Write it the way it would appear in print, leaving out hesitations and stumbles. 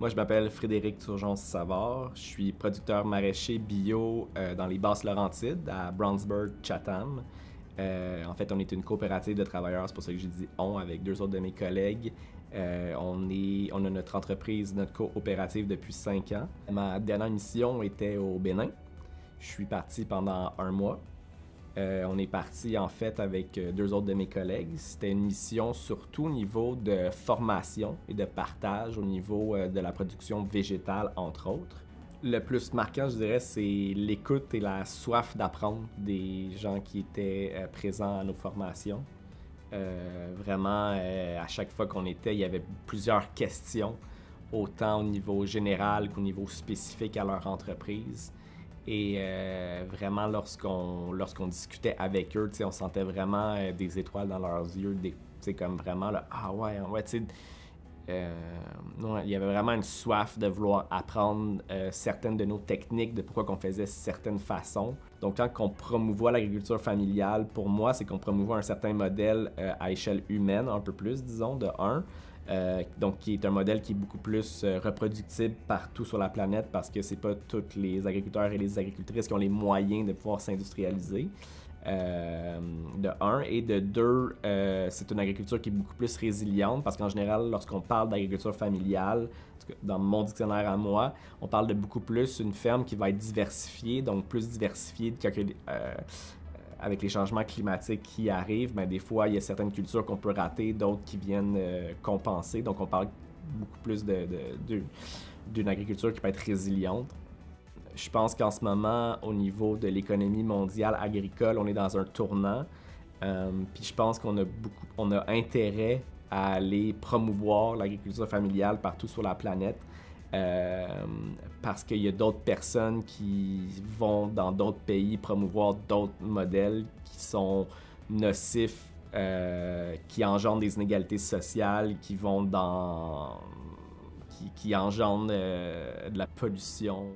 Moi, je m'appelle Frédéric Turgeon-Savard. Je suis producteur maraîcher bio dans les Basses-Laurentides, à Brownsburg, Chatham. En fait, on est une coopérative de travailleurs, c'est pour ça que j'ai dit on avec deux autres de mes collègues. On a notre entreprise, notre coopérative depuis 5 ans. Ma dernière mission était au Bénin. Je suis parti pendant 1 mois. On est parti en fait avec deux autres de mes collègues. C'était une mission surtout au niveau de formation et de partage au niveau de la production végétale, entre autres. Le plus marquant, je dirais, c'est l'écoute et la soif d'apprendre des gens qui étaient présents à nos formations. Vraiment, à chaque fois qu'on était, il y avait plusieurs questions, autant au niveau général qu'au niveau spécifique à leur entreprise. Et vraiment, lorsqu'on discutait avec eux, on sentait vraiment des étoiles dans leurs yeux, comme vraiment, là, ah ouais, tu sais, il y avait vraiment une soif de vouloir apprendre certaines de nos techniques, de pourquoi qu'on faisait certaines façons. Donc, quand on promouvoit l'agriculture familiale, pour moi, c'est qu'on promouvoit un certain modèle à échelle humaine, un peu plus, disons, de un. Donc, qui est un modèle qui est beaucoup plus reproductible partout sur la planète parce que c'est pas tous les agriculteurs et les agricultrices qui ont les moyens de pouvoir s'industrialiser. De un. Et de deux, c'est une agriculture qui est beaucoup plus résiliente parce qu'en général, lorsqu'on parle d'agriculture familiale, dans mon dictionnaire à moi, on parle de beaucoup plus une ferme qui va être diversifiée, donc plus diversifiée avec les changements climatiques qui arrivent. Des fois, il y a certaines cultures qu'on peut rater, d'autres qui viennent compenser. Donc, on parle beaucoup plus d'une agriculture qui peut être résiliente. Je pense qu'en ce moment, au niveau de l'économie mondiale agricole, on est dans un tournant. Puis je pense qu'on a intérêt à aller promouvoir l'agriculture familiale partout sur la planète. Parce qu'il y a d'autres personnes qui vont dans d'autres pays promouvoir d'autres modèles qui sont nocifs, qui engendrent des inégalités sociales, qui engendrent de la pollution.